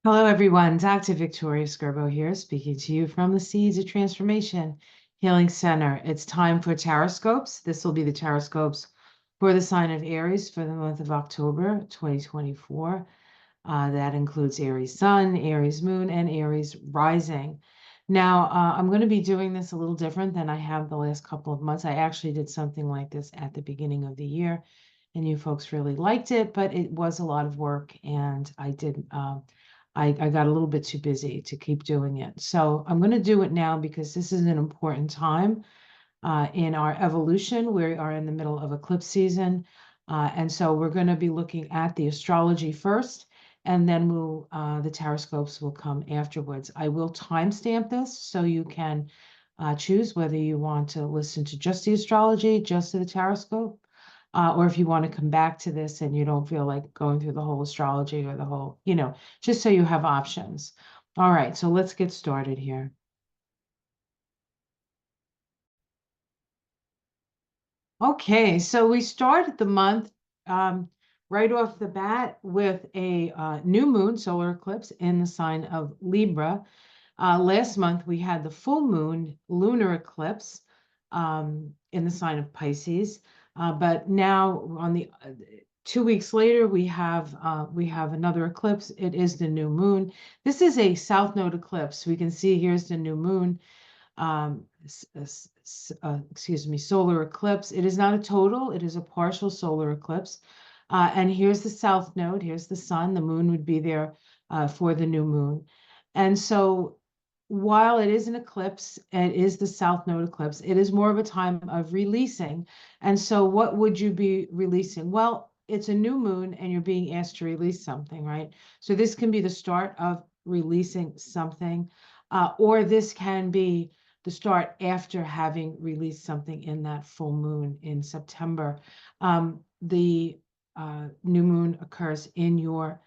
Hello, everyone. Dr. Victoria Skirbo here, speaking to you from the Seeds of Transformation Healing Center. It's time for Taroscopes. This will be the Taroscopes for the sign of Aries for the month of October 2024. That includes Aries Sun, Aries Moon, and Aries Rising. Now, I'm going to be doing this a little different than I have the last couple of months. I actually did something like this at the beginning of the year, and you folks really liked it, but it was a lot of work, and I got a little bit too busy to keep doing it. So I'm going to do it now because this is an important time in our evolution. We are in the middle of eclipse season. And so we're going to be looking at the astrology first, and then the taroscopes will come afterwards. I will timestamp this so you can choose whether you want to listen to just the astrology, just to the taroscope, or if you want to come back to this and you don't feel like going through the whole astrology or the whole, just so you have options. All right, so let's get started here. Okay, so we started the month right off the bat with a new moon solar eclipse in the sign of Libra. Last month we had the full moon lunar eclipse in the sign of Pisces, but now on the 2 weeks later we have another eclipse. It is the new moon. This is a south node eclipse. We can see here's the new moon. Excuse me, solar eclipse. It is not a total, it is a partial solar eclipse. And here's the south node, here's the sun, the moon would be there for the new moon. And so while it is an eclipse, it is the south node eclipse, it is more of a time of releasing. And so what would you be releasing? Well, it's a new moon and you're being asked to release something, right? So this can be the start of releasing something, or this can be the start after having released something in that full moon in September. The new moon occurs in your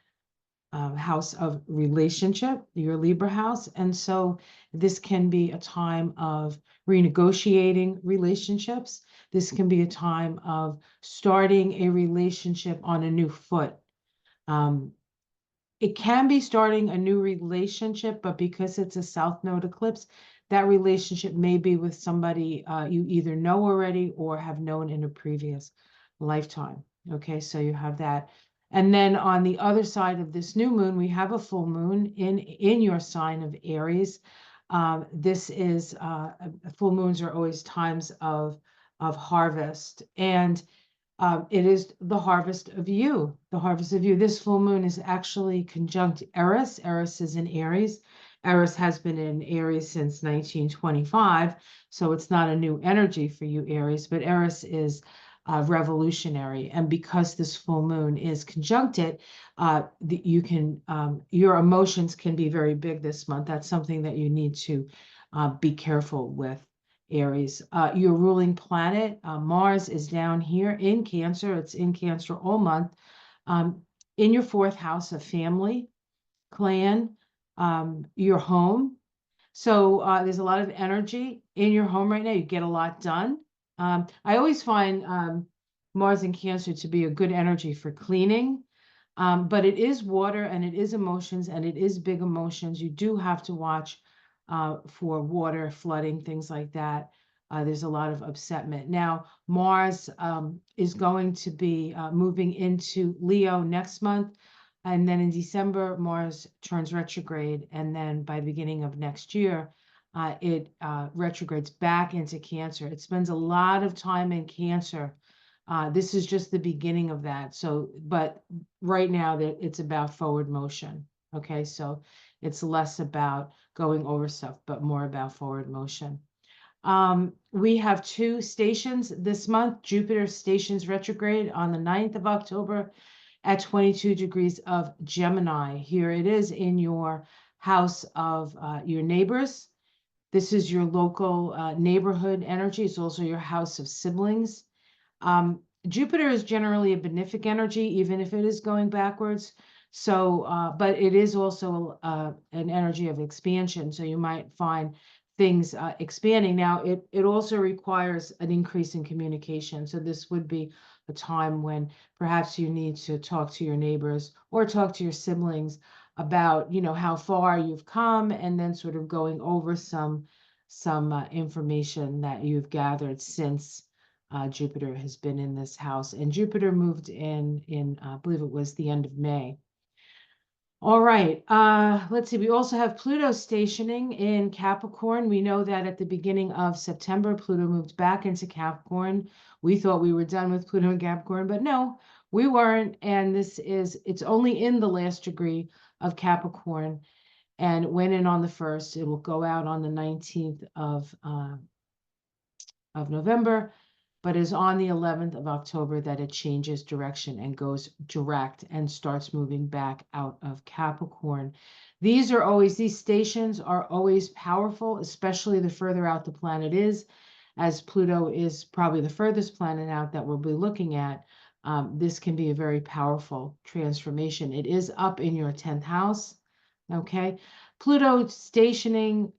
house of relationship, your Libra house. And so this can be a time of renegotiating relationships. This can be a time of starting a relationship on a new foot. Um, it can be starting a new relationship, but because it's a South Node eclipse, that relationship may be with somebody you either know already or have known in a previous lifetime. Okay, so you have that. And then on the other side of this new moon, we have a full moon in your sign of Aries. This is full moons are always times of harvest, and it is the harvest of you, the harvest of you. This full moon is actually conjunct Eris. Eris is in Aries. Eris has been in Aries since 1925, so it's not a new energy for you, Aries, but Eris is revolutionary. And because this full moon is conjuncted, your emotions can be very big this month. That's something that you need to be careful with. Aries. Your ruling planet, Mars, is down here in Cancer. It's in Cancer all month. Um, in your fourth house of family, clan, your home. So there's a lot of energy in your home right now. You get a lot done. I always find Mars in Cancer to be a good energy for cleaning. But it is water and it is emotions and it is big emotions. You do have to watch for water, flooding, things like that. There's a lot of upsetment. Now, Mars is going to be moving into Leo next month. And then in December, Mars turns retrograde. And then by the beginning of next year, it retrogrades back into Cancer. It spends a lot of time in Cancer. This is just the beginning of that. So, but right now it's about forward motion. Okay, so it's less about going over stuff, but more about forward motion. We have two stations this month. Jupiter stations retrograde on the 9th of October at 22 degrees of Gemini. Here it is in your house of your neighbors. This is your local neighborhood energy. It's also your house of siblings. Jupiter is generally a benefic energy, even if it is going backwards. So, but it is also an energy of expansion. So you might find things expanding. Now, it also requires an increase in communication. So this would be a time when perhaps you need to talk to your neighbors or talk to your siblings about, how far you've come, and then sort of going over some information that you've gathered since Jupiter has been in this house. And Jupiter moved in I believe it was the end of May. All right, let's see. We also have Pluto stationing in Capricorn. We know that at the beginning of September, Pluto moved back into Capricorn. We thought we were done with Pluto and Capricorn, but no, we weren't. And it's only in the last degree of Capricorn, and went in on the 1st. It will go out on the 19th of November, but is on the 11th of October that it changes direction and goes direct and starts moving back out of Capricorn. These stations are always powerful, especially the further out the planet is, as Pluto is probably the furthest planet out that we'll be looking at. This can be a very powerful transformation. It is up in your 10th house. Okay. Pluto stationing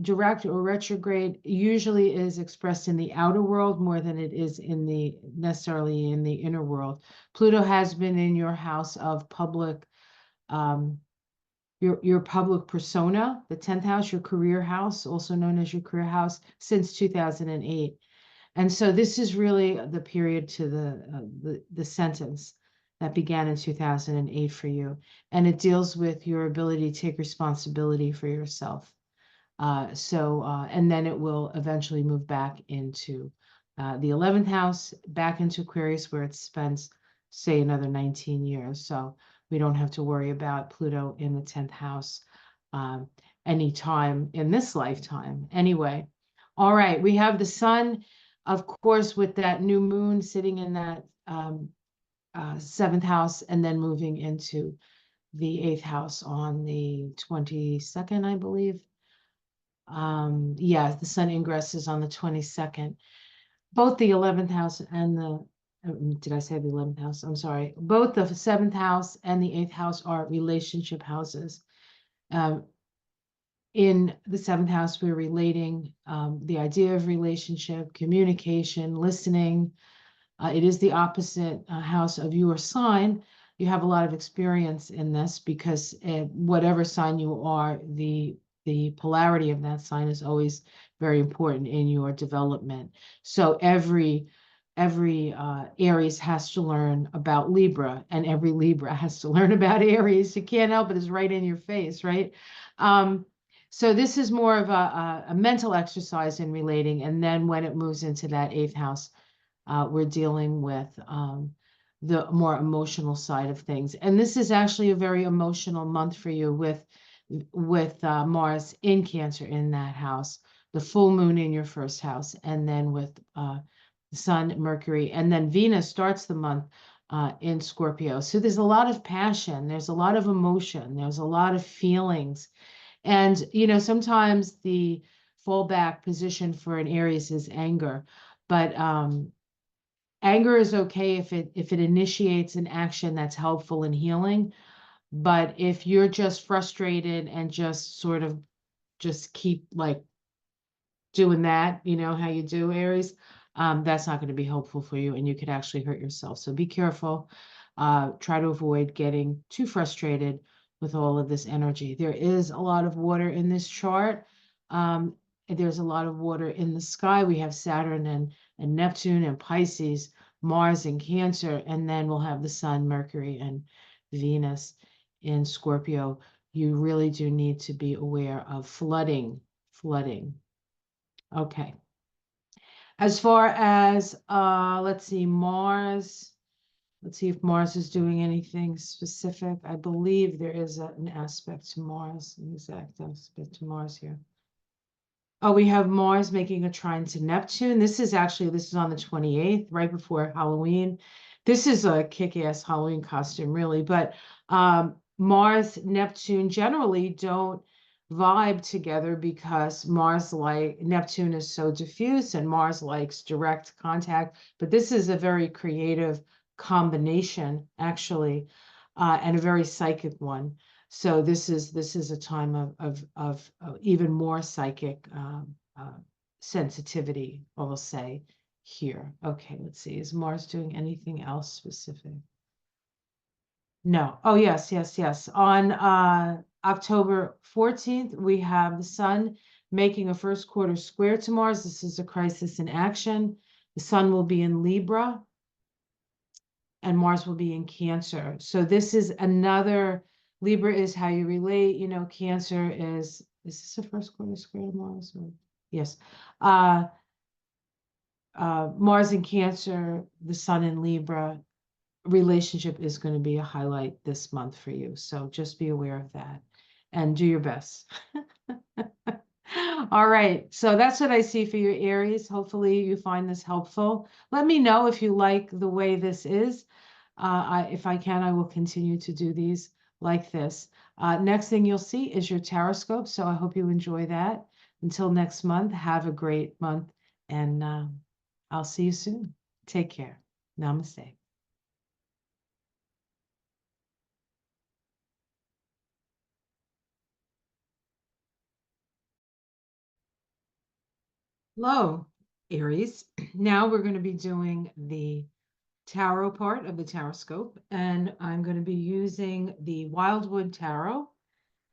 direct or retrograde usually is expressed in the outer world more than it is necessarily in the inner world. Pluto has been in your house of public, your public persona, the 10th house, your career house, also known as your career house, since 2008. And so this is really the period to the sentence that began in 2008 for you. And it deals with your ability to take responsibility for yourself. And then it will eventually move back into the 11th house, back into Aquarius, where it spends, say, another 19 years. So we don't have to worry about Pluto in the 10th house anytime in this lifetime. Anyway, all right, we have the sun, of course, with that new moon sitting in that 7th house, and then moving into the 8th house on the 22nd, I believe. Yeah, the sun ingresses on the 22nd. Both the 11th house and did I say the 11th house? I'm sorry. Both the 7th house and the 8th house are relationship houses. In the 7th house, we're relating the idea of relationship, communication, listening. It is the opposite house of your sign. You have a lot of experience in this because whatever sign you are, the polarity of that sign is always very important in your development. So every Aries has to learn about Libra, and every Libra has to learn about Aries. You can't help it; it's right in your face, right? So this is more of a mental exercise in relating, and then when it moves into that 8th house, we're dealing with the more emotional side of things. And this is actually a very emotional month for you with Mars in Cancer in that house, the full moon in your 1st house, and then with the Sun, Mercury, and then Venus starts the month in Scorpio. So there's a lot of passion, there's a lot of emotion, there's a lot of feelings. And, sometimes the fallback position for an Aries is anger, but anger is okay if it initiates an action that's helpful and healing. But if you're just frustrated and just sort of just keep like doing that, how you do, Aries, that's not going to be helpful for you, and you could actually hurt yourself. So be careful. Try to avoid getting too frustrated with all of this energy. There is a lot of water in this chart. There's a lot of water in the sky. We have Saturn and Neptune and Pisces, Mars and Cancer, and then we'll have the Sun, Mercury, and Venus in Scorpio. You really do need to be aware of flooding. Okay. As far as, let's see, Mars. Let's see if Mars is doing anything specific. I believe there is an aspect to Mars, an exact aspect to Mars here. Oh, we have Mars making a trine to Neptune. This is on the 28th, right before Halloween. This is a kick-ass Halloween costume, really. But Mars, Neptune generally don't vibe together because Neptune is so diffuse and Mars likes direct contact. But this is a very creative combination, actually, and a very psychic one. So this is a time of even more psychic sensitivity, I will say here. Okay, let's see. Is Mars doing anything else specific? No. Oh, yes, yes, yes. On October 14th, we have the Sun making a first quarter square to Mars. This is a crisis in action. The Sun will be in Libra and Mars will be in Cancer. So this is another, Libra is how you relate, Cancer is this a first quarter square to Mars? Or, yes. Mars in Cancer, the Sun in Libra, relationship is going to be a highlight this month for you. So just be aware of that and do your best. All right. So that's what I see for your Aries. Hopefully you find this helpful. Let me know if you like the way this is. If I can, I will continue to do these like this. Next thing you'll see is your Taroscope. So I hope you enjoy that. Until next month, have a great month and I'll see you soon. Take care. Namaste. Hello, Aries. Now we're going to be doing the tarot part of the Taroscope, and I'm going to be using the Wildwood Tarot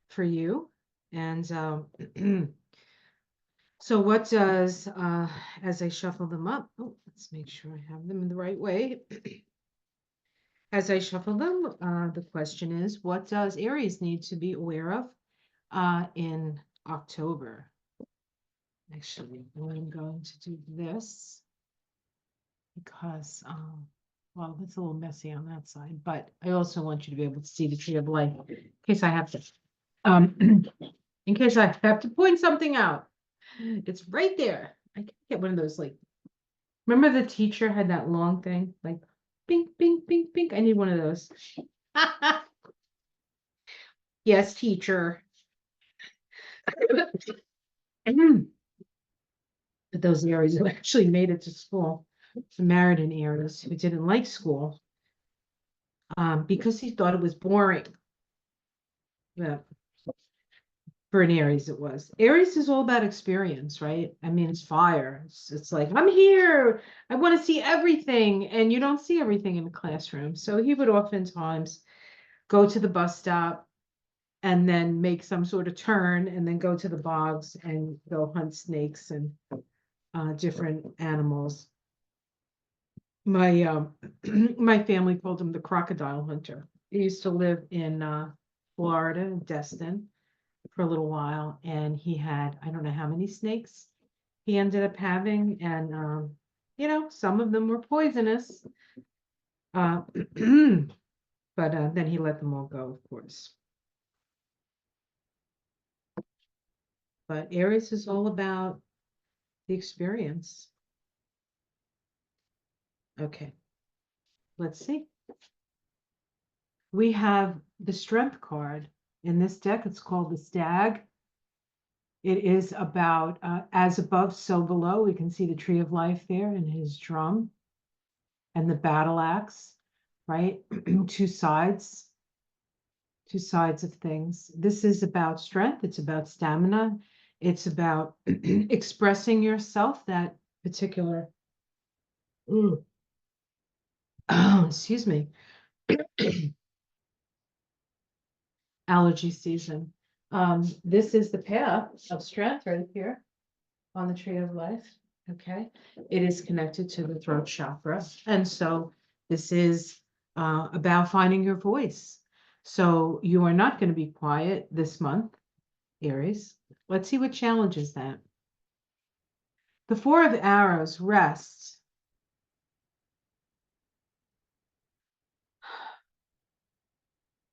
for you. And so what does, as I shuffle them up, oh, let's make sure I have them in the right way. As I shuffle them, the question is, what does Aries need to be aware of in October? Actually, I'm going to do this because, well, it's a little messy on that side, but I also want you to be able to see the tree of life in case I have to, um, in case I have to point something out. It's right there. I can get one of those, like, remember the teacher had that long thing, like, pink, pink, pink, pink. I need one of those. Yes, teacher. But those Aries who actually made it to school, married in Aries who didn't like school, because he thought it was boring. Yeah, for an Aries it was. Aries is all about experience, right? I mean, it's fire. It's like, I'm here. I want to see everything. And you don't see everything in the classroom. So he would oftentimes go to the bus stop and then make some sort of turn and then go to the bogs and go hunt snakes and different animals. My my family called him the crocodile hunter. He used to live in Florida, in Destin, for a little while, and he had, I don't know how many snakes he ended up having, and some of them were poisonous. Uh, but then he let them all go, of course. But Aries is all about the experience. Okay, let's see. We have the Strength card in this deck. It's called the Stag. It is about as above, so below. We can see the tree of life there and his drum and the battle axe, right? Two sides of things. This is about strength. It's about stamina. It's about expressing yourself, that particular, excuse me, allergy season. This is the path of strength right here on the tree of life. Okay. It is connected to the throat chakra. And so this is about finding your voice. So you are not going to be quiet this month, Aries. Let's see what challenges that. The Four of Arrows, rest.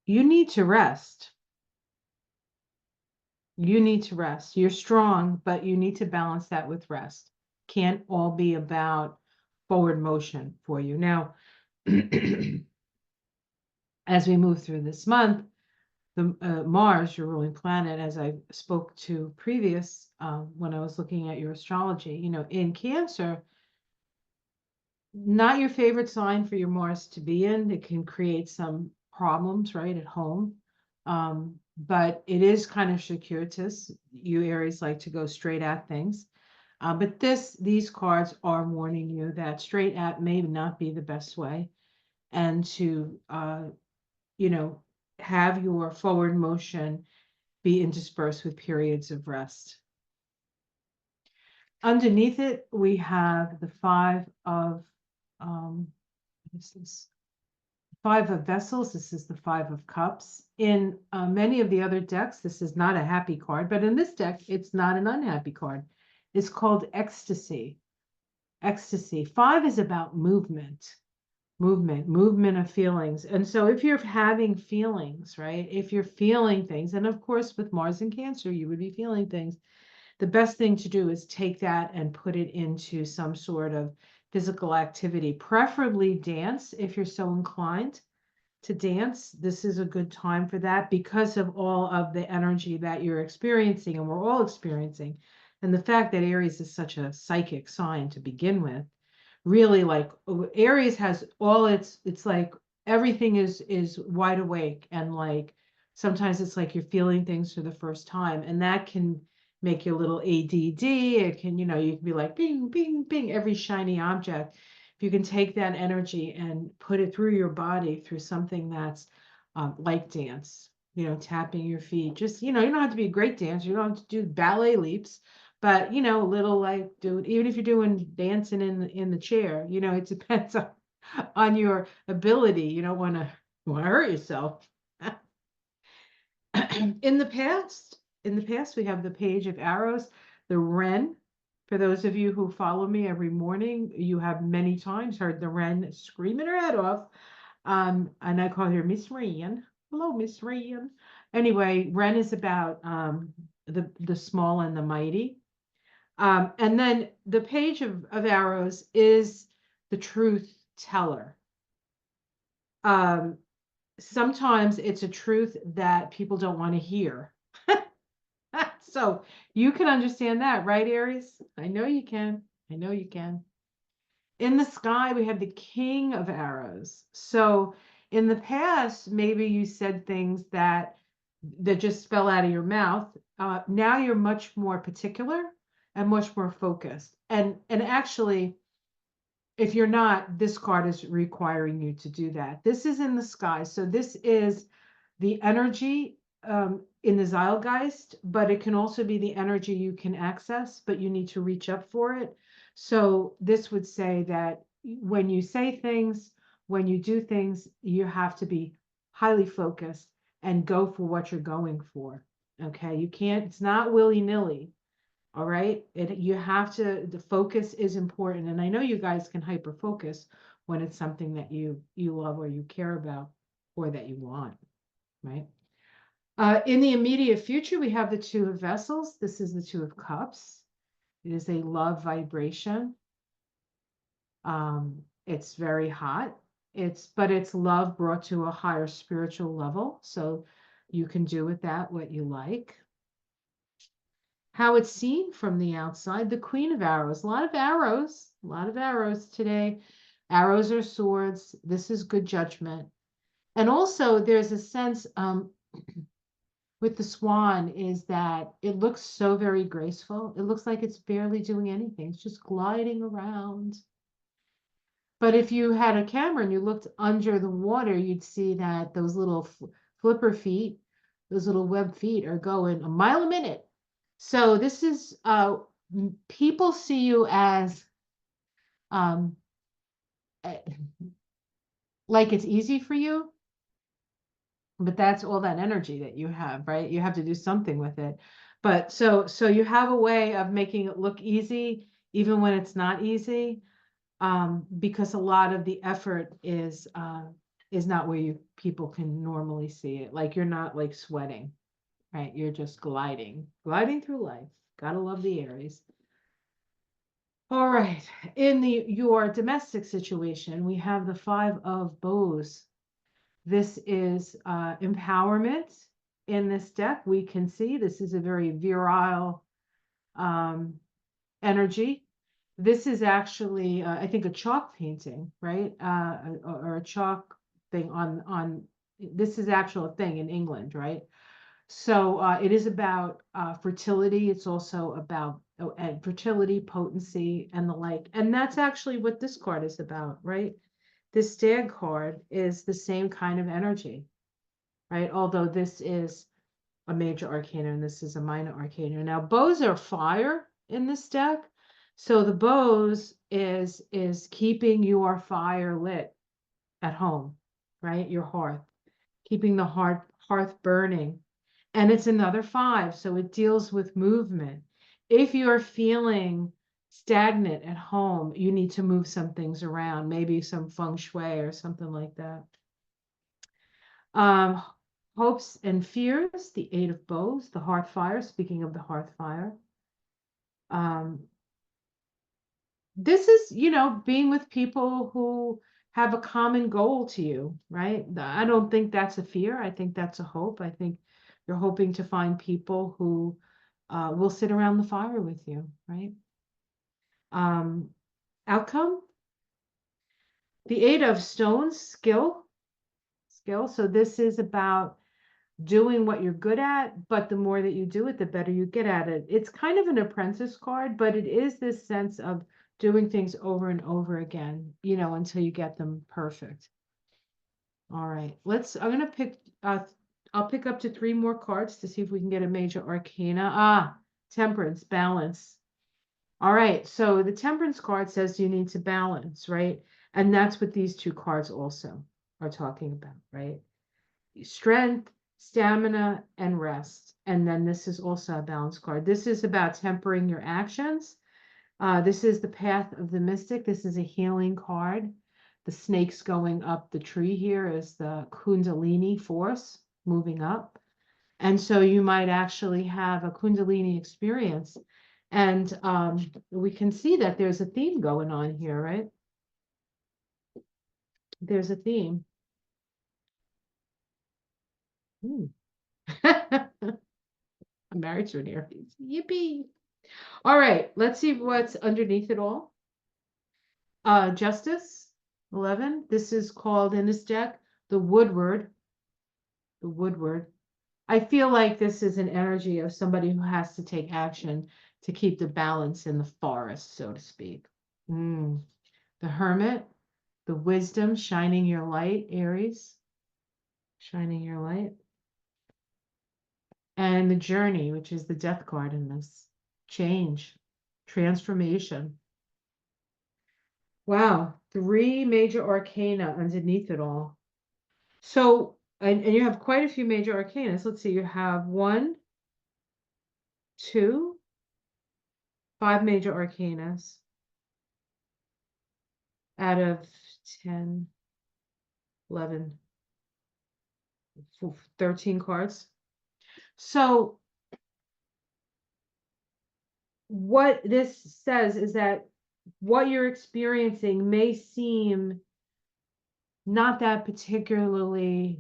You need to rest. You need to rest. You're strong, but you need to balance that with rest. Can't all be about forward motion for you. Now, as we move through this month, the Mars, your ruling planet, as I spoke to previous when I was looking at your astrology, in Cancer, not your favorite sign for your Mars to be in. It can create some problems, right, at home. But it is kind of circuitous. You Aries like to go straight at things. But these cards are warning you that straight at may not be the best way, and to have your forward motion be interspersed with periods of rest. Underneath it, we have the Five of, this is Five of Vessels. This is the Five of Cups. In many of the other decks, this is not a happy card, but in this deck, it's not an unhappy card. It's called Ecstasy. Ecstasy. Five is about movement, movement of feelings. And so if you're having feelings, right, if you're feeling things, and of course with Mars in Cancer, you would be feeling things, the best thing to do is take that and put it into some sort of physical activity, preferably dance if you're so inclined to dance. This is a good time for that because of all of the energy that you're experiencing and we're all experiencing. And the fact that Aries is such a psychic sign to begin with, really, like Aries has all it's like everything is wide awake, and like sometimes it's like you're feeling things for the first time, and that can make you a little ADD. It can, you can be like bing, bing, bing, every shiny object. If you can take that energy and put it through your body through something that's like dance, tapping your feet, just, you don't have to be a great dancer. You don't have to do ballet leaps, but, a little like even if you're doing dancing in the chair, it depends on your ability. You don't want to hurt yourself. In the past, we have the Page of Arrows, the Wren. For those of you who follow me every morning, you have many times heard the Wren screaming her head off. And I call her Miss Wren. Hello, Miss Wren. Anyway, Wren is about the small and the mighty. And then the Page of Arrows is the truth teller. Sometimes it's a truth that people don't want to hear. So you can understand that, right, Aries? I know you can. I know you can. In the sky, we have the King of Arrows. So in the past, maybe you said things that just fell out of your mouth. Now you're much more particular and much more focused. And actually, if you're not, this card is requiring you to do that. This is in the sky. So this is the energy in the zeitgeist, but it can also be the energy you can access, but you need to reach up for it. So this would say that when you say things, when you do things, you have to be highly focused and go for what you're going for. Okay, you can't, it's not willy-nilly. All right, you have to, the focus is important. And I know you guys can hyper focus when it's something that you love or you care about or that you want, right? In the immediate future, we have the Two of Vessels. This is the Two of Cups. It is a love vibration. It's very hot. But it's love brought to a higher spiritual level. So you can do with that what you like. How it's seen from the outside, the Queen of Arrows. A lot of arrows today. Arrows are swords. This is good judgment. And also there's a sense with the swan is that it looks so very graceful. It looks like it's barely doing anything. It's just gliding around. But if you had a camera and you looked under the water, you'd see that those little flipper feet, those little web feet are going a mile a minute. So this is, people see you as like it's easy for you, but that's all that energy that you have, right? You have to do something with it. But so you have a way of making it look easy, even when it's not easy, because a lot of the effort is not where people can normally see it. Like you're not like sweating, right? You're just gliding through life. Gotta love the Aries. All right, in your domestic situation, we have the Five of Bows. This is empowerment. In this deck, we can see this is a very virile energy. This is actually, I think, a chalk painting, right? Or a chalk thing on. This is actual thing in England, right? So it is about fertility. It's also about fertility, potency, and the like. And that's actually what this card is about, right? This Stag card is the same kind of energy. right? Although this is a major arcana and this is a minor arcana. Now, bows are fire in this deck. So the bows is keeping your fire lit at home, right? Your hearth, keeping the hearth burning. And it's another 5, so it deals with movement. If you're feeling stagnant at home, you need to move some things around, maybe some feng shui or something like that. Um, hopes and fears, the 8 of bows, the hearth fire, speaking of the hearth fire. This is, being with people who have a common goal to you, right? I don't think that's a fear. I think that's a hope. I think you're hoping to find people who will sit around the fire with you, right? Um, outcome, the 8 of stones, skill. So this is about doing what you're good at, but the more that you do it, the better you get at it. It's kind of an apprentice card, but it is this sense of doing things over and over again, until you get them perfect. All right, I'm going to I'll pick up to 3 more cards to see if we can get a major arcana. Temperance, balance. All right, so the temperance card says you need to balance, right? And that's what these 2 cards also are talking about, right? Strength, stamina, and rest. And then this is also a balance card. This is about tempering your actions. This is the path of the mystic. This is a healing card. The snakes going up the tree here is the Kundalini force moving up. And so you might actually have a Kundalini experience. And we can see that there's a theme going on here, right? There's a theme. I'm married to an Aries. Yippee. All right, let's see what's underneath it all. Justice, 11. This is called in this deck, the Woodward. The Woodward. I feel like this is an energy of somebody who has to take action to keep the balance in the forest, so to speak. The Hermit, the Wisdom, shining your light, Aries. Shining your light. And the Journey, which is the Death card in this. Change, transformation. Wow, 3 major arcana underneath it all. So, and you have quite a few major arcanas. Let's see, you have 1, 2, 5 major arcanas out of 10, 11, 13 cards. So what this says is that what you're experiencing may seem not that particularly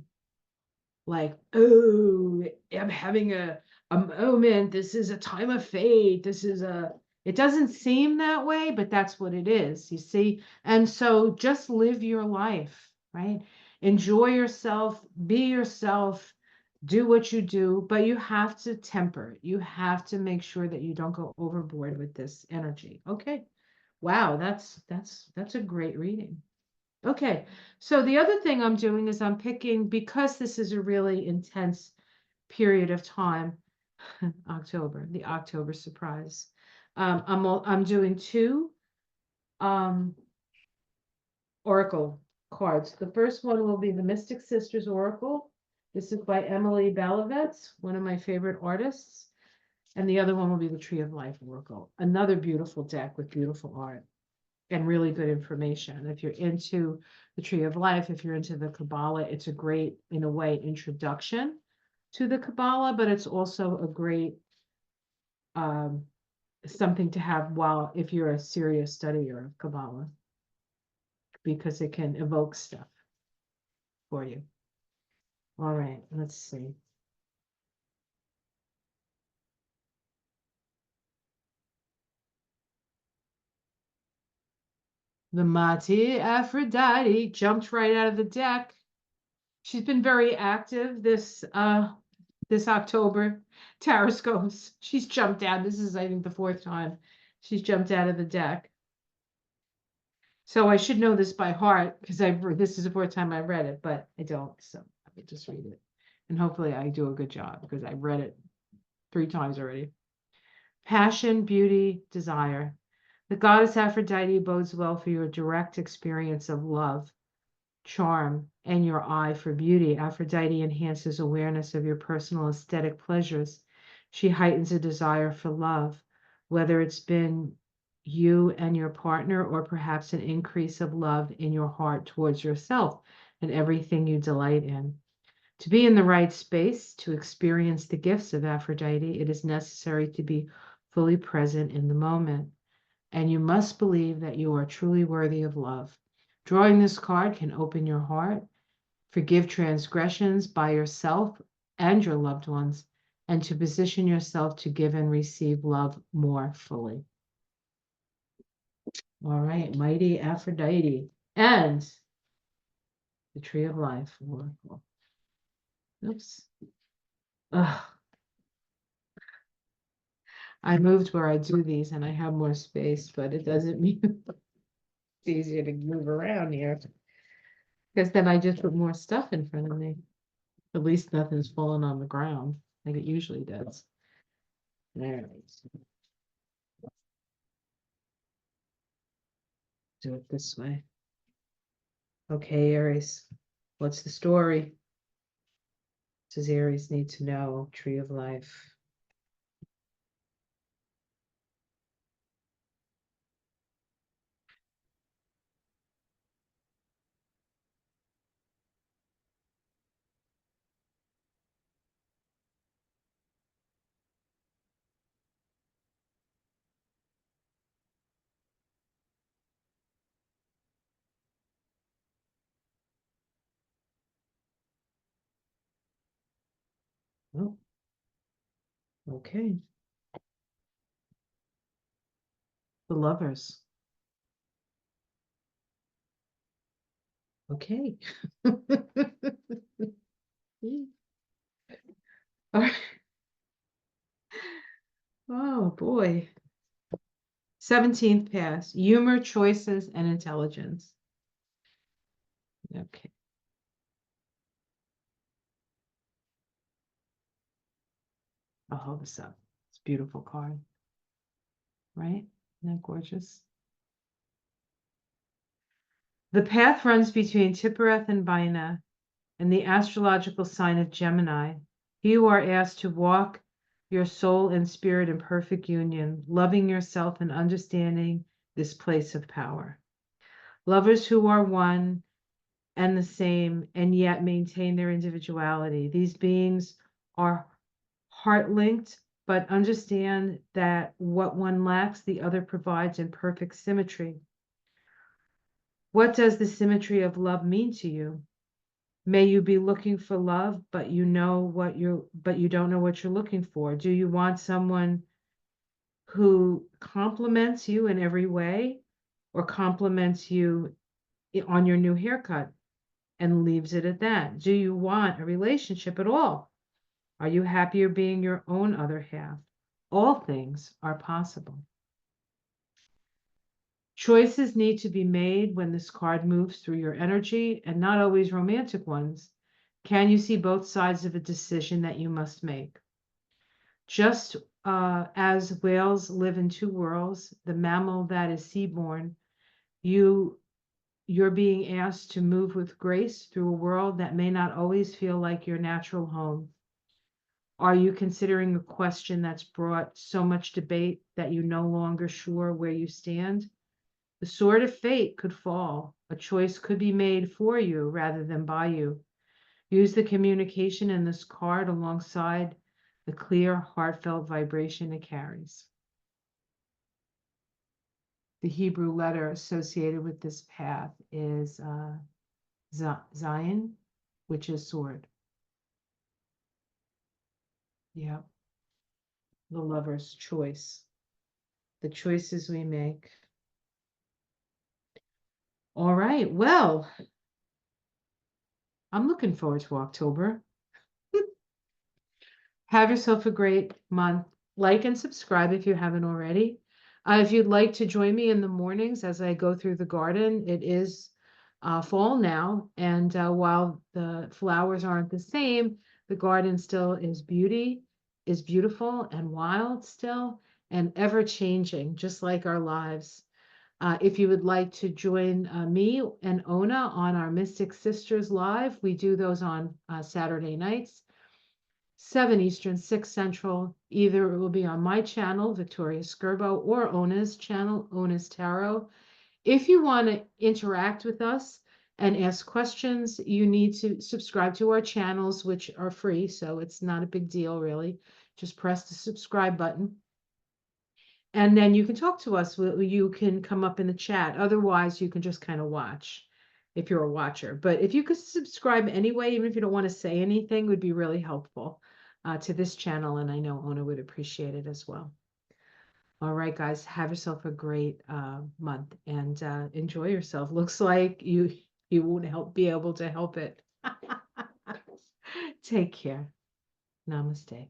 like, oh, I'm having a moment. This is a time of fate. It doesn't seem that way, but that's what it is, you see? And so just live your life, right? Enjoy yourself, be yourself, do what you do, but you have to temper it. You have to make sure that you don't go overboard with this energy. Okay. Wow, that's a great reading. Okay, so the other thing I'm doing is I'm picking, because this is a really intense period of time, October, the October surprise. I'm doing 2 um, oracle cards. The first one will be the Mystic Sisters Oracle. This is by Emily Balovets, one of my favorite artists. And the other one will be the Tree of Life Oracle. Another beautiful deck with beautiful art and really good information. If you're into the Tree of Life, if you're into the Kabbalah, it's a great, in a way, introduction to the Kabbalah, but it's also a great something to have if you're a serious studier of Kabbalah, because it can evoke stuff for you. All right, let's see. The Mati Aphrodite jumped right out of the deck. She's been very active this October. Taroscopes. She's jumped out. This is, I think, the 4th time she's jumped out of the deck. So I should know this by heart because this is the 4th time I read it, but I don't. So I will just read it. And hopefully I do a good job because I've read it 3 times already. Passion, beauty, desire. The goddess Aphrodite bodes well for your direct experience of love, charm, and your eye for beauty. Aphrodite enhances awareness of your personal aesthetic pleasures. She heightens a desire for love, whether it's been you and your partner, or perhaps an increase of love in your heart towards yourself and everything you delight in. To be in the right space to experience the gifts of Aphrodite, it is necessary to be fully present in the moment. And you must believe that you are truly worthy of love. Drawing this card can open your heart, forgive transgressions by yourself and your loved ones, and to position yourself to give and receive love more fully. All right, mighty Aphrodite and the Tree of Life Oracle. Oops. Ugh. I moved where I do these and I have more space, but it doesn't mean it's easier to move around here. Because then I just put more stuff in front of me. At least nothing's falling on the ground like it usually does. All right. Do it this way. Okay, Aries. What's the story? Does Aries need to know? Tree of Life. Oh, okay. The Lovers. Okay. All right. Oh boy. 17th pass. Humor, choices, and intelligence. Okay. I'll hold this up. It's a beautiful card, right? Isn't that gorgeous? The path runs between Tippereth and Bina and the astrological sign of Gemini. You are asked to walk your soul and spirit in perfect union, loving yourself and understanding this place of power. Lovers who are one and the same and yet maintain their individuality. These beings are heart linked, but understand that what one lacks, the other provides in perfect symmetry. What does the symmetry of love mean to you? May you be looking for love, but you don't know what you're looking for. Do you want someone who compliments you in every way, or compliments you on your new haircut and leaves it at that? Do you want a relationship at all? Are you happier being your own other half? All things are possible. Choices need to be made when this card moves through your energy, and not always romantic ones. Can you see both sides of a decision that you must make? Just as whales live in two worlds, the mammal that is seaborne, you're being asked to move with grace through a world that may not always feel like your natural home. Are you considering a question that's brought so much debate that you're no longer sure where you stand? The sword of fate could fall. A choice could be made for you rather than by you. Use the communication in this card alongside the clear, heartfelt vibration it carries. The Hebrew letter associated with this path is Zion, which is sword. Yeah. The lover's choice. The choices we make. All right. Well, I'm looking forward to October. Have yourself a great month. Like and subscribe if you haven't already. If you'd like to join me in the mornings as I go through the garden, it is fall now. And while the flowers aren't the same, The garden still is beautiful and wild still, and ever changing, just like our lives. If you would like to join me and Ona on our Mystic Sisters Live, we do those on Saturday nights, 7 Eastern, 6 Central. Either it will be on my channel, Victoria Skirbo, or Ona's channel, Ona's Tarot. If you want to interact with us and ask questions, you need to subscribe to our channels, which are free, so it's not a big deal, really. Just press the subscribe button. And then you can talk to us. You can come up in the chat. Otherwise, you can just kind of watch if you're a watcher. But if you could subscribe anyway, even if you don't want to say anything, would be really helpful to this channel. And I know Ona would appreciate it as well. All right, guys, have yourself a great month and enjoy yourself. Looks like you won't be able to help it. Take care. Namaste.